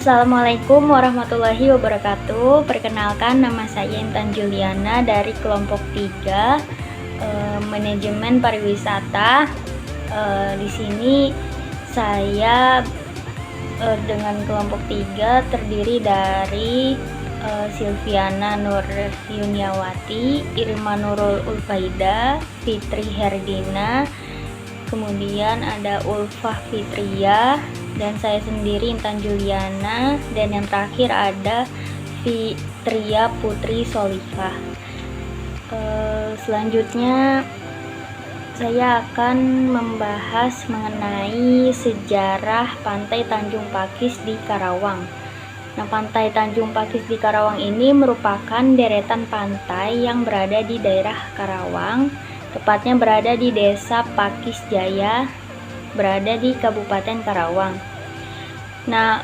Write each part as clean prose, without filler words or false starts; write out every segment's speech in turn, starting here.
Assalamualaikum warahmatullahi wabarakatuh. Perkenalkan, nama saya Intan Juliana dari kelompok 3 Manajemen Pariwisata. Di sini saya dengan kelompok 3 terdiri dari Silviana Nur Yuniawati, Irma Nurul Ulfaida, Fitri Herdina, kemudian ada Ulfah Fitria, dan saya sendiri Intan Juliana, dan yang terakhir ada Fitria Putri Solihah. Selanjutnya saya akan membahas mengenai sejarah Pantai Tanjung Pakis di Karawang. Nah, Pantai Tanjung Pakis di Karawang ini merupakan deretan pantai yang berada di daerah Karawang, tepatnya berada di Desa Pakis Jaya, berada di Kabupaten Karawang. Nah,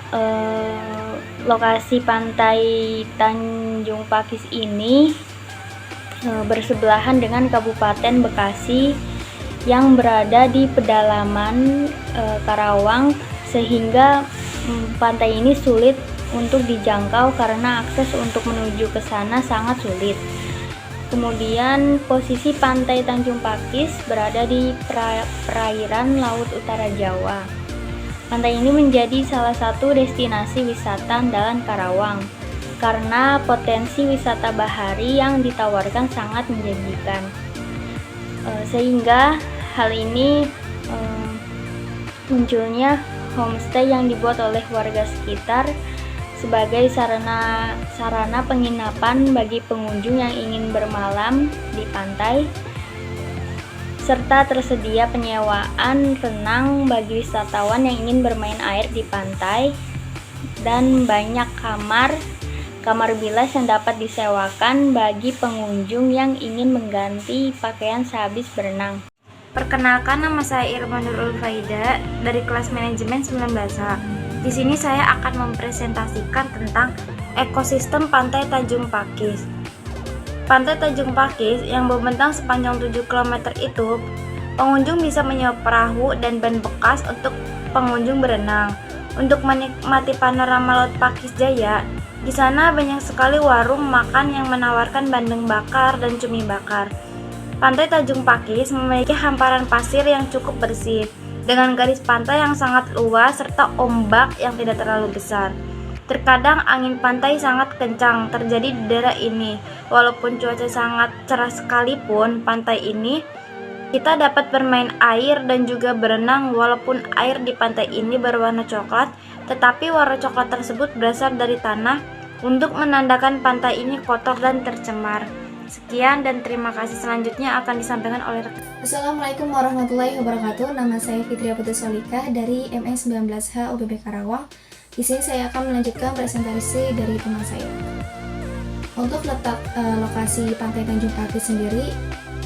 lokasi Pantai Tanjung Pakis ini bersebelahan dengan Kabupaten Bekasi yang berada di pedalaman Karawang, sehingga pantai ini sulit untuk dijangkau karena akses untuk menuju ke sana sangat sulit. Kemudian posisi Pantai Tanjung Pakis berada di perairan Laut Utara Jawa. Pantai ini menjadi salah satu destinasi wisata andalan Karawang karena potensi wisata bahari yang ditawarkan sangat menjanjikan. Sehingga hal ini munculnya homestay yang dibuat oleh warga sekitar sebagai sarana penginapan bagi pengunjung yang ingin bermalam di pantai, serta tersedia penyewaan renang bagi wisatawan yang ingin bermain air di pantai, dan banyak kamar bilas yang dapat disewakan bagi pengunjung yang ingin mengganti pakaian sehabis berenang. Perkenalkan, nama saya Irma Nurul Ulfaida dari kelas manajemen 19A. Di sini saya akan mempresentasikan tentang ekosistem Pantai Tanjung Pakis. Pantai Tanjung Pakis yang membentang sepanjang 7 km itu, pengunjung bisa menyewa perahu dan ban bekas untuk pengunjung berenang. Untuk menikmati panorama Laut Pakis Jaya, di sana banyak sekali warung makan yang menawarkan bandeng bakar dan cumi bakar. Pantai Tanjung Pakis memiliki hamparan pasir yang cukup bersih, dengan garis pantai yang sangat luas serta ombak yang tidak terlalu besar. Terkadang angin pantai sangat kencang terjadi di daerah ini. Walaupun cuaca sangat cerah sekalipun pantai ini, kita dapat bermain air dan juga berenang. Walaupun air di pantai ini berwarna coklat, tetapi warna coklat tersebut berasal dari tanah untuk menandakan pantai ini kotor dan tercemar. Sekian dan terima kasih. Selanjutnya akan disampaikan oleh Assalamualaikum warahmatullahi wabarakatuh. Nama saya Fitria Putri Solihah dari MS 19H UPB Karawang. Di sini saya akan melanjutkan presentasi dari teman saya. Untuk letak lokasi Pantai Tanjung Pakis sendiri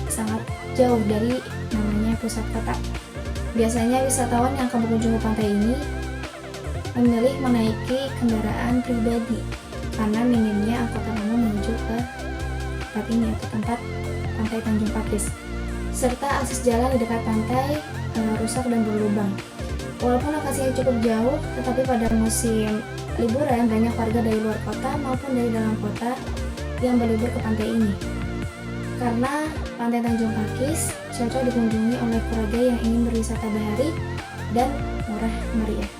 sangat jauh dari namanya pusat kota. Biasanya wisatawan yang akan berkunjung ke pantai ini memilih menaiki kendaraan pribadi karena minimnya angkutan umum menuju ke tempat ini atau tempat Pantai Tanjung Pakis, serta akses jalan di dekat pantai rusak dan berlubang. Walaupun lokasinya cukup jauh, tetapi pada musim liburan banyak warga dari luar kota maupun dari dalam kota yang berlibur ke pantai ini. Karena Pantai Tanjung Pakis cocok dikunjungi oleh keluarga yang ingin berwisata bahari dan murah meriah.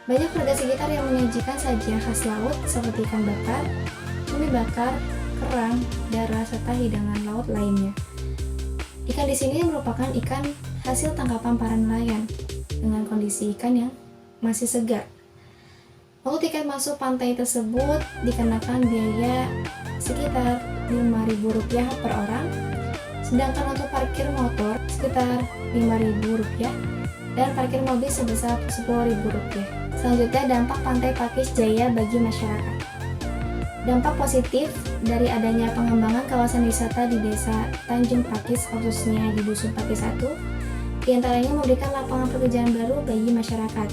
Banyak warga sekitar yang menyajikan sajian khas laut seperti ikan bakar, cumi bakar, kerang, darah, serta hidangan laut lainnya. Ikan di sini merupakan ikan hasil tangkapan para nelayan dengan kondisi ikan yang masih segar. Untuk tiket masuk pantai tersebut dikenakan biaya sekitar Rp5.000 per orang, sedangkan untuk parkir motor sekitar Rp5.000 dan parkir mobil sebesar Rp10.000. Selanjutnya, dampak Pantai Pakis Jaya bagi masyarakat. Dampak positif dari adanya pengembangan kawasan wisata di Desa Tanjung Pakis, khususnya di Dusun Pakis 1, diantaranya memberikan lapangan pekerjaan baru bagi masyarakat,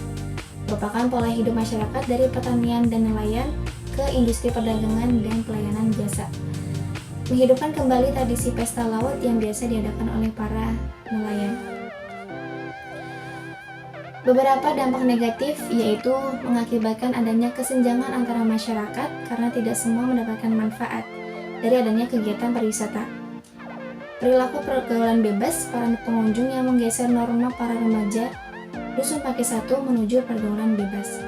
merupakan pola hidup masyarakat dari pertanian dan nelayan ke industri perdagangan dan pelayanan jasa, menghidupkan kembali tradisi pesta laut yang biasa diadakan oleh para nelayan. Beberapa dampak negatif yaitu mengakibatkan adanya kesenjangan antara masyarakat karena tidak semua mendapatkan manfaat dari adanya kegiatan pariwisata. Perilaku pergaulan bebas para pengunjung yang menggeser norma para remaja Dusun Pakis 1 menuju pergaulan bebas.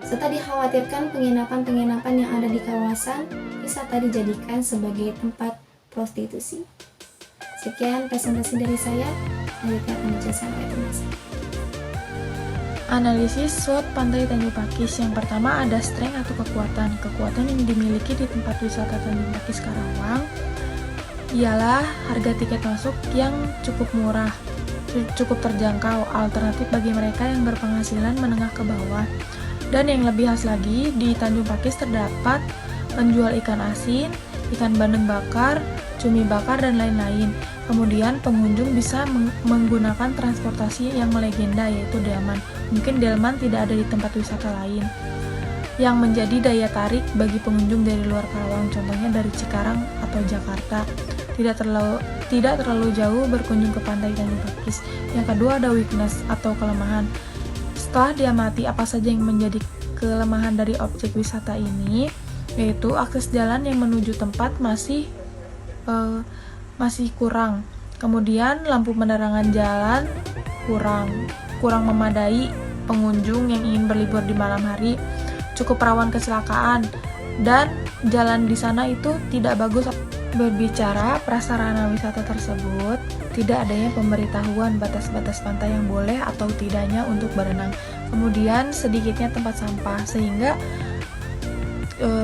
Serta dikhawatirkan penginapan-penginapan yang ada di kawasan wisata dijadikan sebagai tempat prostitusi. Sekian presentasi dari saya. Lanjutkan penjelasan oleh teman saya. Analisis SWOT Pantai Tanjung Pakis. Yang pertama ada strength atau kekuatan. Kekuatan yang dimiliki di tempat wisata Tanjung Pakis Karawang ialah harga tiket masuk yang cukup murah, cukup terjangkau, alternatif bagi mereka yang berpenghasilan menengah ke bawah. Dan yang lebih khas lagi, di Tanjung Pakis terdapat penjual ikan asin, ikan bandeng bakar, cumi bakar, dan lain-lain. Kemudian pengunjung bisa menggunakan transportasi yang melegenda yaitu delman. Mungkin delman tidak ada di tempat wisata lain, yang menjadi daya tarik bagi pengunjung dari luar Karawang, contohnya dari Cikarang atau Jakarta. Tidak terlalu jauh berkunjung ke Pantai Tanjung Pakis. Yang kedua ada weakness atau kelemahan. Setelah diamati apa saja yang menjadi kelemahan dari objek wisata ini, yaitu akses jalan yang menuju tempat masih kurang. Kemudian lampu penerangan jalan kurang memadai pengunjung yang ingin berlibur di malam hari, cukup rawan kecelakaan, dan jalan di sana itu tidak bagus. Berbicara prasarana wisata tersebut, tidak adanya pemberitahuan batas-batas pantai yang boleh atau tidaknya untuk berenang. Kemudian sedikitnya tempat sampah, sehingga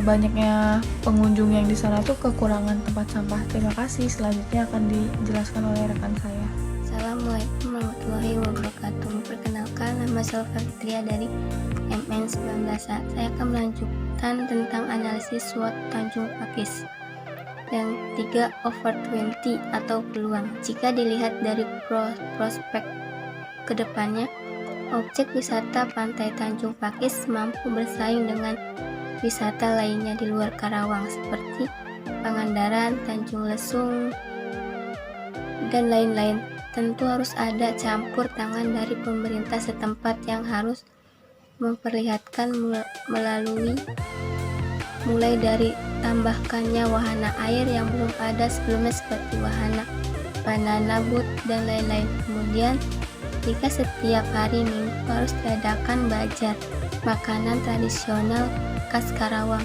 banyaknya pengunjung yang di sana tuh kekurangan tempat sampah. Terima kasih. Selanjutnya akan dijelaskan oleh rekan saya. Assalamualaikum warahmatullahi wabarakatuh. Perkenalkan, nama saya Fitria dari MN 19A. Saya akan melanjutkan tentang analisis SWOT Tanjung Pakis. Yang 3/20 atau peluang. Jika dilihat dari prospek kedepannya, objek wisata Pantai Tanjung Pakis mampu bersaing dengan wisata lainnya di luar Karawang seperti Pangandaran, Tanjung Lesung, dan lain-lain. Tentu harus ada campur tangan dari pemerintah setempat yang harus memperlihatkan mulai dari tambahkannya wahana air yang belum ada sebelumnya seperti wahana banana boat dan lain-lain. Kemudian jika setiap hari Minggu harus diadakan bazar makanan tradisional khas Karawang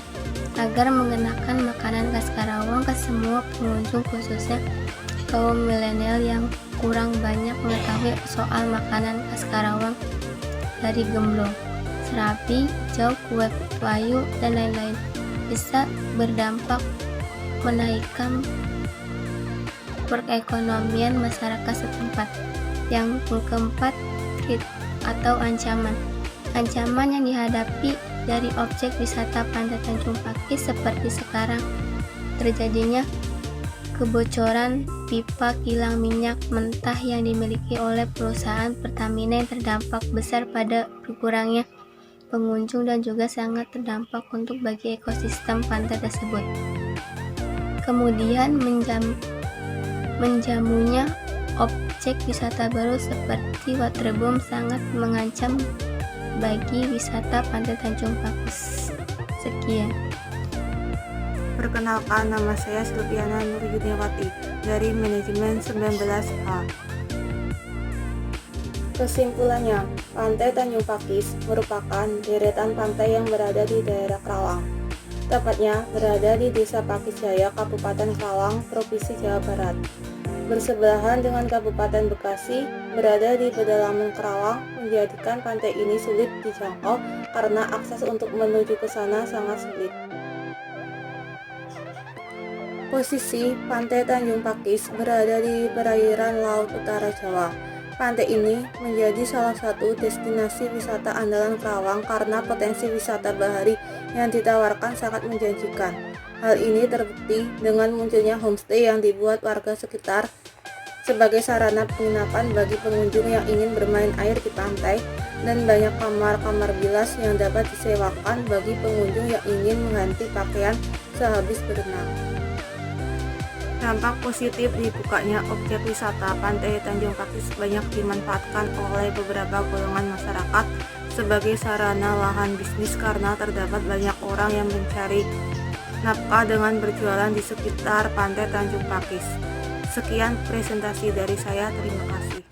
agar mengenakan makanan khas Karawang ke semua pengunjung, khususnya kaum milenial yang kurang banyak mengetahui soal makanan khas Karawang dari gemblong, serabi, jauh, kue payu, dan lain-lain, bisa berdampak menaikkan perekonomian masyarakat setempat. Yang keempat, threat atau ancaman. Ancaman yang dihadapi dari objek wisata Pantai Tanjung Pakis seperti sekarang terjadinya kebocoran pipa kilang minyak mentah yang dimiliki oleh perusahaan Pertamina yang terdampak besar pada berkurangnya pengunjung dan juga sangat terdampak untuk bagi ekosistem pantai tersebut. Kemudian menjamunya objek wisata baru seperti waterboom sangat mengancam bagi wisata Pantai Tanjung Pakis. Sekian. Perkenalkan, nama saya Silviana Nur Yuniawati dari Manajemen 19A. Kesimpulannya, Pantai Tanjung Pakis merupakan deretan pantai yang berada di daerah Karawang. Tepatnya berada di Desa Pakis Jaya, Kabupaten Karawang, Provinsi Jawa Barat. Bersebelahan dengan Kabupaten Bekasi, berada di pedalaman Karawang, menjadikan pantai ini sulit dijangkau karena akses untuk menuju ke sana sangat sulit. Posisi Pantai Tanjung Pakis berada di perairan Laut Utara Jawa. Pantai ini menjadi salah satu destinasi wisata andalan Karawang karena potensi wisata bahari yang ditawarkan sangat menjanjikan. Hal ini terbukti dengan munculnya homestay yang dibuat warga sekitar sebagai sarana penginapan bagi pengunjung yang ingin bermain air di pantai, dan banyak kamar-kamar bilas yang dapat disewakan bagi pengunjung yang ingin mengganti pakaian sehabis berenang. Dampak positif dibukanya objek wisata Pantai Tanjung Pakis banyak dimanfaatkan oleh beberapa golongan masyarakat sebagai sarana lahan bisnis karena terdapat banyak orang yang mencari nafkah dengan berjualan di sekitar Pantai Tanjung Pakis. Sekian presentasi dari saya, terima kasih.